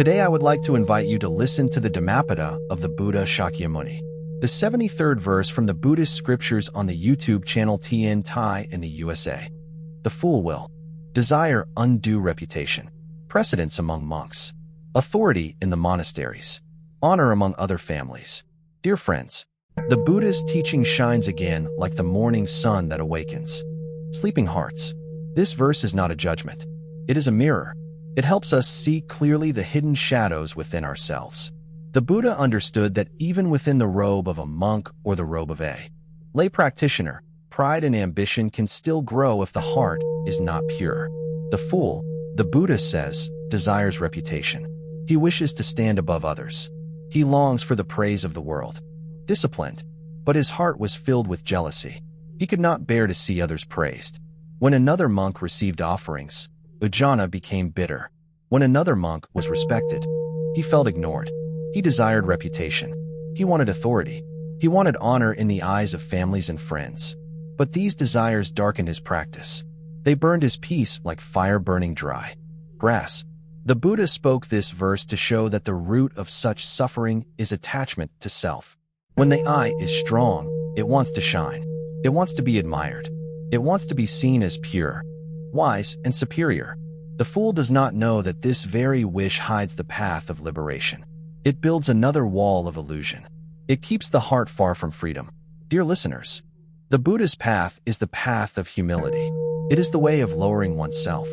Today I would like to invite you to listen to the Dhammapada of the Buddha Shakyamuni, the 73rd verse from the Buddhist scriptures on the YouTube channel TN Thai in the USA. The fool will desire undue reputation, precedence among monks, authority in the monasteries, honor among other families. Dear friends, the Buddha's teaching shines again like the morning sun that awakens sleeping hearts. This verse is not a judgment. It is a mirror. It helps us see clearly the hidden shadows within ourselves. The Buddha understood that even within the robe of a monk or the robe of a lay practitioner, pride and ambition can still grow if the heart is not pure. The fool, the Buddha says, desires reputation. He wishes to stand above others. He longs for the praise of the world. Disciplined, but his heart was filled with jealousy. He could not bear to see others praised. When another monk received offerings, Ujjana became bitter. When another monk was respected, he felt ignored. He desired reputation. He wanted authority. He wanted honor in the eyes of families and friends. But these desires darkened his practice. They burned his peace like fire burning dry grass. The Buddha spoke this verse to show that the root of such suffering is attachment to self. When the eye is strong, it wants to shine. It wants to be admired. It wants to be seen as pure, wise, and superior. The fool does not know that this very wish hides the path of liberation. It builds another wall of illusion. It keeps the heart far from freedom. Dear listeners, the Buddha's path is the path of humility. It is the way of lowering oneself,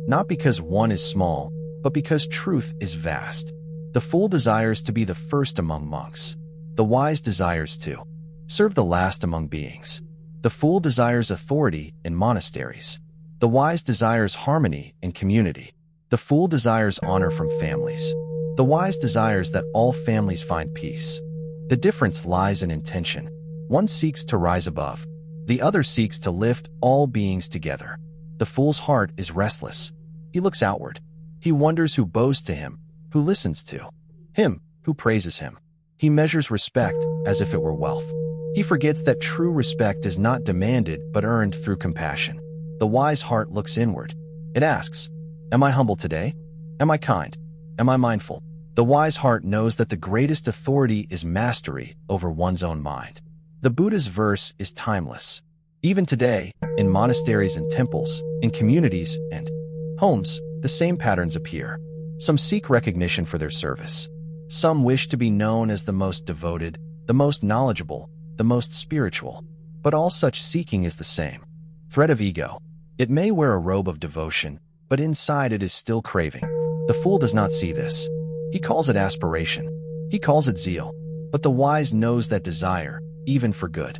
not because one is small, but because truth is vast. The fool desires to be the first among monks. The wise desires to serve the last among beings. The fool desires authority in monasteries. The wise desires harmony in community. The fool desires honor from families. The wise desires that all families find peace. The difference lies in intention. One seeks to rise above. The other seeks to lift all beings together. The fool's heart is restless. He looks outward. He wonders who bows to him, who listens to him, who praises him. He measures respect as if it were wealth. He forgets that true respect is not demanded but earned through compassion. The wise heart looks inward. It asks, am I humble today? Am I kind? Am I mindful? The wise heart knows that the greatest authority is mastery over one's own mind. The Buddha's verse is timeless. Even today, in monasteries and temples, in communities and homes, the same patterns appear. Some seek recognition for their service. Some wish to be known as the most devoted, the most knowledgeable, the most spiritual. But all such seeking is the same thread of ego. It may wear a robe of devotion, but inside it is still craving. The fool does not see this. He calls it aspiration. He calls it zeal. But the wise knows that desire, even for good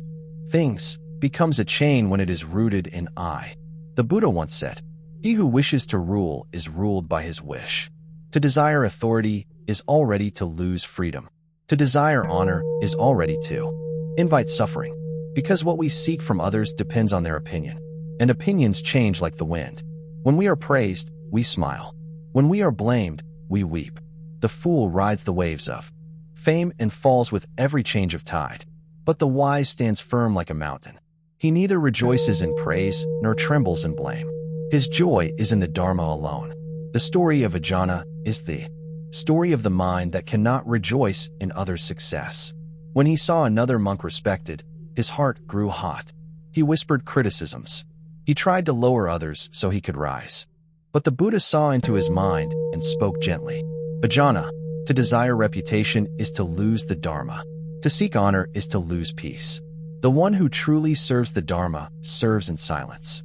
things, becomes a chain when it is rooted in I. The Buddha once said, he who wishes to rule is ruled by his wish. To desire authority is already to lose freedom. To desire honor is already to invite suffering. Because what we seek from others depends on their opinion. And opinions change like the wind. When we are praised, we smile. When we are blamed, we weep. The fool rides the waves of fame and falls with every change of tide. But the wise stands firm like a mountain. He neither rejoices in praise nor trembles in blame. His joy is in the Dharma alone. The story of Ujjana is the story of the mind that cannot rejoice in others' success. When he saw another monk respected, his heart grew hot. He whispered criticisms. He tried to lower others so he could rise. But the Buddha saw into his mind and spoke gently. Ujjana, to desire reputation is to lose the Dharma. To seek honor is to lose peace. The one who truly serves the Dharma serves in silence.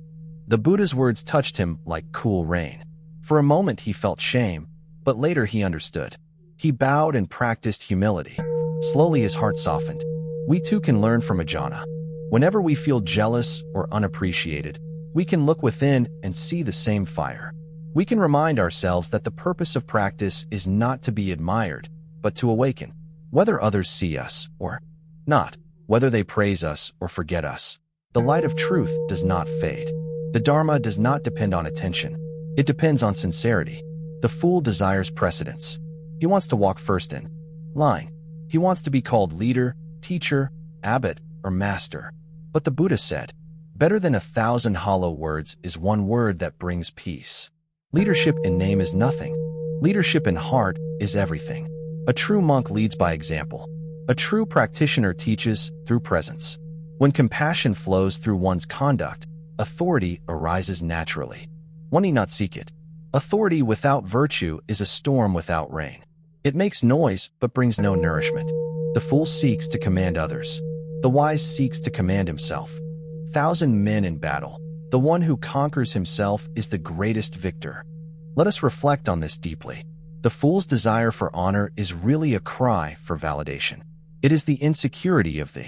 The Buddha's words touched him like cool rain. For a moment he felt shame, but later he understood. He bowed and practiced humility. Slowly his heart softened. We too can learn from Ujjana. Whenever we feel jealous or unappreciated, we can look within and see the same fire. We can remind ourselves that the purpose of practice is not to be admired, but to awaken. Whether others see us or not, whether they praise us or forget us, the light of truth does not fade. The Dharma does not depend on attention. It depends on sincerity. The fool desires precedence. He wants to walk first in line. He wants to be called leader, teacher, abbot, or master. But the Buddha said, better than 1,000 hollow words is one word that brings peace. Leadership in name is nothing. Leadership in heart is everything. A true monk leads by example. A true practitioner teaches through presence. When compassion flows through one's conduct, authority arises naturally. One need not seek it. Authority without virtue is a storm without rain. It makes noise but brings no nourishment. The fool seeks to command others. The wise seeks to command himself. 1,000 men in battle. The one who conquers himself is the greatest victor. Let us reflect on this deeply. The fool's desire for honor is really a cry for validation. It is the insecurity of the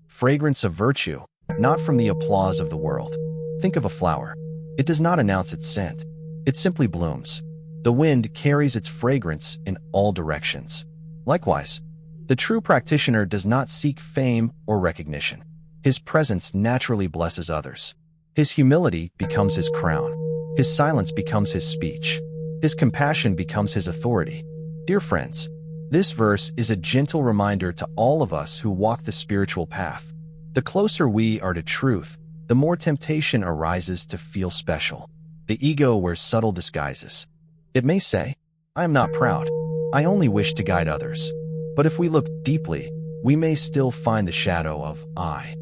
fragrance of virtue, not from the applause of the world. Think of a flower. It does not announce its scent. It simply blooms. The wind carries its fragrance in all directions. Likewise, the true practitioner does not seek fame or recognition. His presence naturally blesses others. His humility becomes his crown. His silence becomes his speech. His compassion becomes his authority. Dear friends, this verse is a gentle reminder to all of us who walk the spiritual path. The closer we are to truth, the more temptation arises to feel special. The ego wears subtle disguises. It may say, "I am not proud. I only wish to guide others." But if we look deeply, we may still find the shadow of I.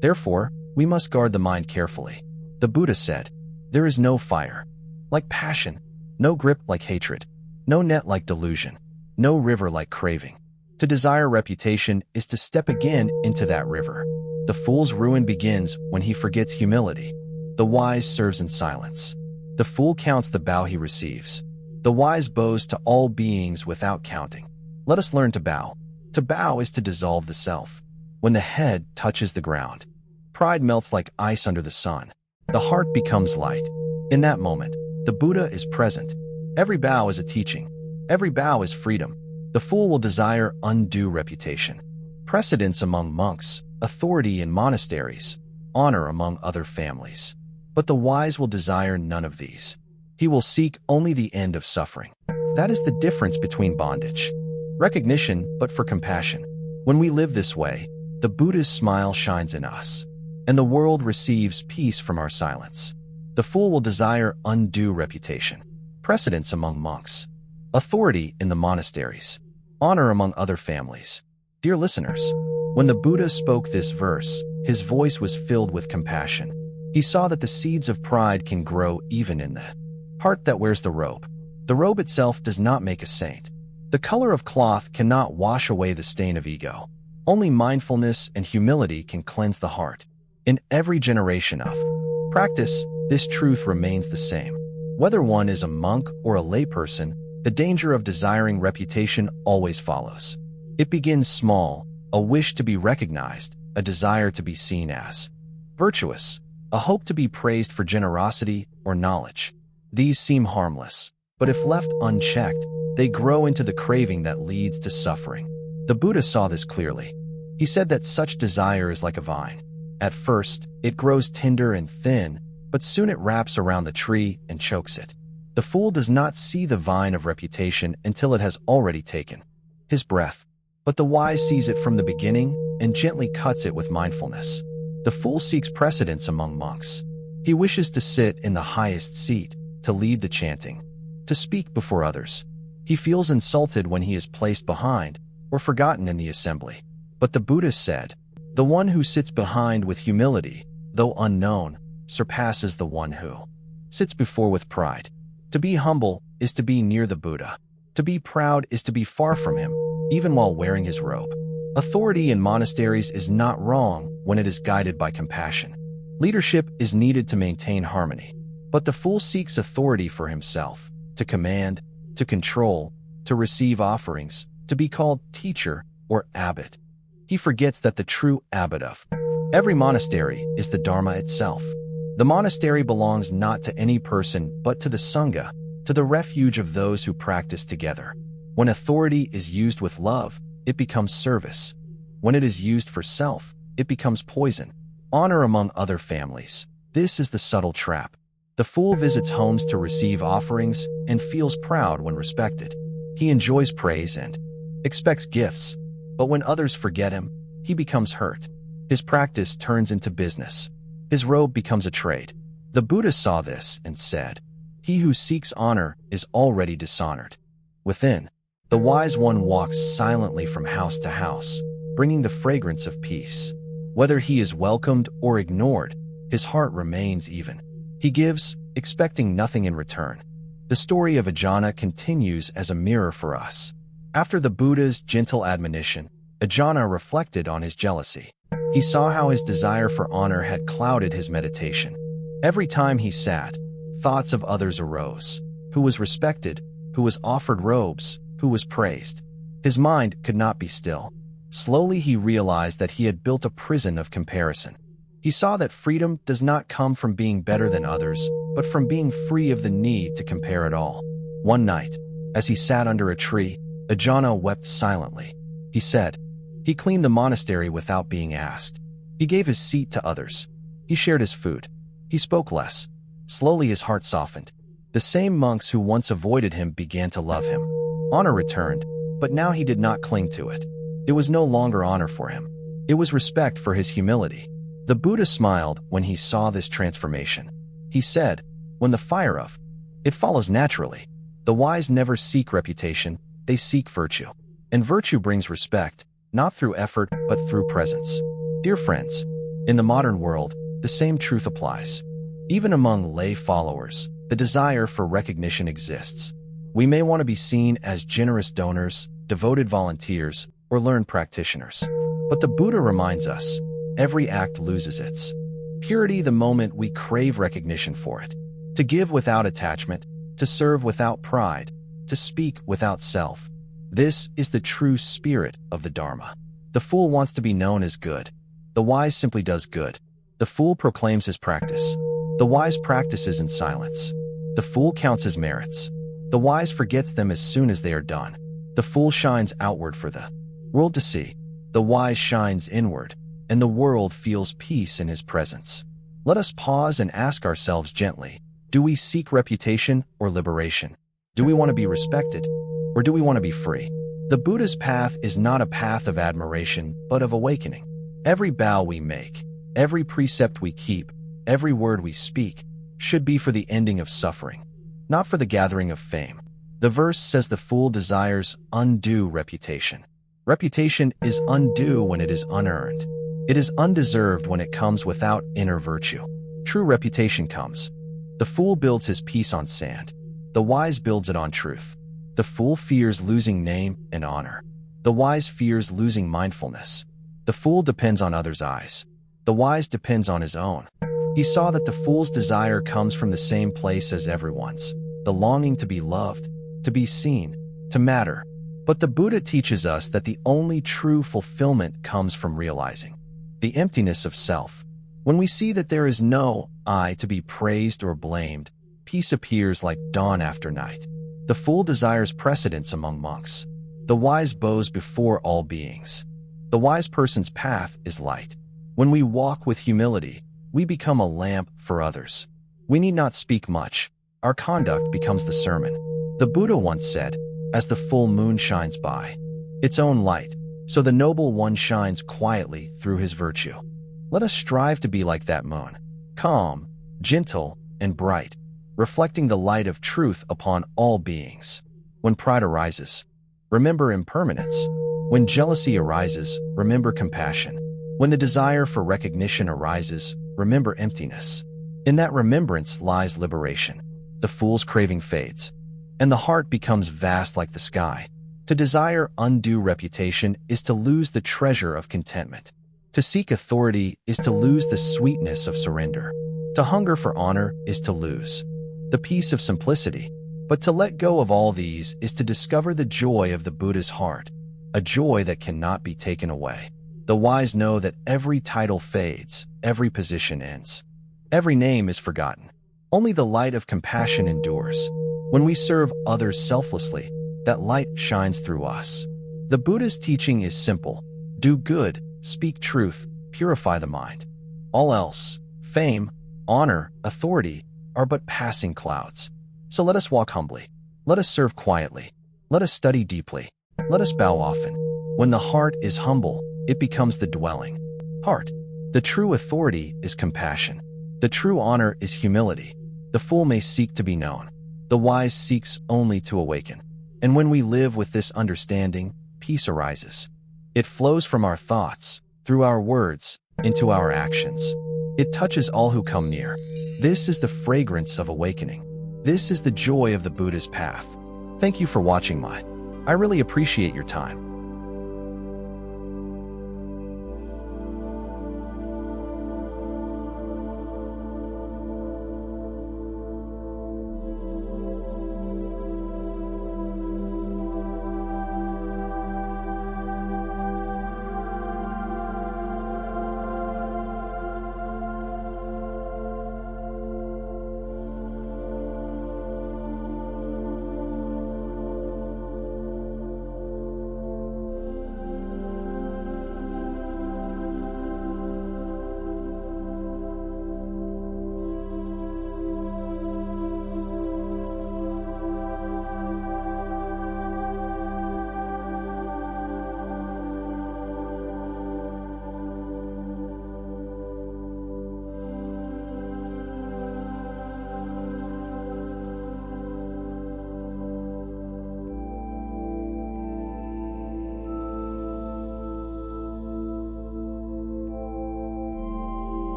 Therefore, we must guard the mind carefully. The Buddha said, "There is no fire like passion, no grip like hatred, no net like delusion, no river like craving." To desire reputation is to step again into that river. The fool's ruin begins when he forgets humility. The wise serves in silence. The fool counts the bow he receives. The wise bows to all beings without counting. Let us learn to bow. To bow is to dissolve the self. When the head touches the ground, pride melts like ice under the sun. The heart becomes light. In that moment, the Buddha is present. Every bow is a teaching. Every bow is freedom. The fool will desire undue reputation, precedence among monks, authority in monasteries, honor among other families. But the wise will desire none of these. He will seek only the end of suffering. That is the difference between bondage. Recognition, but for compassion. When we live this way, the Buddha's smile shines in us, and the world receives peace from our silence. The fool will desire undue reputation, precedence among monks, authority in the monasteries, honor among other families. Dear listeners, when the Buddha spoke this verse, his voice was filled with compassion. He saw that the seeds of pride can grow even in the heart that wears the robe. The robe itself does not make a saint. The color of cloth cannot wash away the stain of ego. Only mindfulness and humility can cleanse the heart. In every generation of practice, this truth remains the same. Whether one is a monk or a layperson, the danger of desiring reputation always follows. It begins small, a wish to be recognized, a desire to be seen as virtuous, a hope to be praised for generosity or knowledge. These seem harmless, but if left unchecked, they grow into the craving that leads to suffering. The Buddha saw this clearly. He said that such desire is like a vine. At first, it grows tender and thin, but soon it wraps around the tree and chokes it. The fool does not see the vine of reputation until it has already taken his breath, but the wise sees it from the beginning and gently cuts it with mindfulness. The fool seeks precedence among monks. He wishes to sit in the highest seat, to lead the chanting, to speak before others. He feels insulted when he is placed behind or forgotten in the assembly. But the Buddha said, "The one who sits behind with humility, though unknown, surpasses the one who sits before with pride." To be humble is to be near the Buddha. To be proud is to be far from him, even while wearing his robe. Authority in monasteries is not wrong when it is guided by compassion. Leadership is needed to maintain harmony. But the fool seeks authority for himself, to command, to control, to receive offerings, to be called teacher or abbot. He forgets that the true abbot of every monastery is the Dharma itself. The monastery belongs not to any person but to the Sangha, to the refuge of those who practice together. When authority is used with love, it becomes service. When it is used for self, it becomes poison. Honor among other families. This is the subtle trap. The fool visits homes to receive offerings and feels proud when respected. He enjoys praise and expects gifts. But when others forget him, he becomes hurt. His practice turns into business. His robe becomes a trade. The Buddha saw this and said, "He who seeks honor is already dishonored." Within, the wise one walks silently from house to house, bringing the fragrance of peace. Whether he is welcomed or ignored, his heart remains even. He gives, expecting nothing in return. The story of Ajahn continues as a mirror for us. After the Buddha's gentle admonition, Ajahn reflected on his jealousy. He saw how his desire for honor had clouded his meditation. Every time he sat, thoughts of others arose. Who was respected? Who was offered robes? Who was praised? His mind could not be still. Slowly he realized that he had built a prison of comparison. He saw that freedom does not come from being better than others, but from being free of the need to compare at all. One night, as he sat under a tree, Ajahn wept silently. He said, he cleaned the monastery without being asked. He gave his seat to others. He shared his food. He spoke less. Slowly his heart softened. The same monks who once avoided him began to love him. Honor returned, but now he did not cling to it. It was no longer honor for him. It was respect for his humility. The Buddha smiled when he saw this transformation. He said, when the fire of it follows naturally. The wise never seek reputation, they seek virtue. And virtue brings respect, not through effort, but through presence. Dear friends, in the modern world, the same truth applies. Even among lay followers, the desire for recognition exists. We may want to be seen as generous donors, devoted volunteers, or learned practitioners. But the Buddha reminds us, every act loses its purity the moment we crave recognition for it. To give without attachment, to serve without pride, to speak without self. This is the true spirit of the Dharma. The fool wants to be known as good. The wise simply does good. The fool proclaims his practice. The wise practices in silence. The fool counts his merits. The wise forgets them as soon as they are done. The fool shines outward for the world to see. The wise shines inward, and the world feels peace in his presence. Let us pause and ask ourselves gently, do we seek reputation or liberation? Do we want to be respected, or do we want to be free? The Buddha's path is not a path of admiration, but of awakening. Every bow we make, every precept we keep, every word we speak, should be for the ending of suffering, not for the gathering of fame. The verse says the fool desires undue reputation. Reputation is undue when it is unearned. It is undeserved when it comes without inner virtue. True reputation comes. The fool builds his peace on sand. The wise builds it on truth. The fool fears losing name and honor. The wise fears losing mindfulness. The fool depends on others' eyes. The wise depends on his own. He saw that the fool's desire comes from the same place as everyone's, the longing to be loved, to be seen, to matter. But the Buddha teaches us that the only true fulfillment comes from realizing the emptiness of self. When we see that there is no I to be praised or blamed, peace appears like dawn after night. The fool desires precedence among monks. The wise bows before all beings. The wise person's path is light. When we walk with humility, we become a lamp for others. We need not speak much. Our conduct becomes the sermon. The Buddha once said, as the full moon shines by its own light, so the noble one shines quietly through his virtue. Let us strive to be like that moon, calm, gentle, and bright, reflecting the light of truth upon all beings. When pride arises, remember impermanence. When jealousy arises, remember compassion. When the desire for recognition arises, remember emptiness. In that remembrance lies liberation. The fool's craving fades, and the heart becomes vast like the sky. To desire undue reputation is to lose the treasure of contentment. To seek authority is to lose the sweetness of surrender. To hunger for honor is to lose the peace of simplicity. But to let go of all these is to discover the joy of the Buddha's heart, a joy that cannot be taken away. The wise know that every title fades, every position ends, every name is forgotten. Only the light of compassion endures. When we serve others selflessly, that light shines through us. The Buddha's teaching is simple. Do good, speak truth, purify the mind. All else, fame, honor, authority, are but passing clouds. So let us walk humbly. Let us serve quietly. Let us study deeply. Let us bow often. When the heart is humble, it becomes the dwelling heart. The true authority is compassion. The true honor is humility. The fool may seek to be known. The wise seeks only to awaken. And when we live with this understanding, peace arises. It flows from our thoughts, through our words, into our actions. It touches all who come near. This is the fragrance of awakening. This is the joy of the Buddha's path. Thank you for watching I really appreciate your time.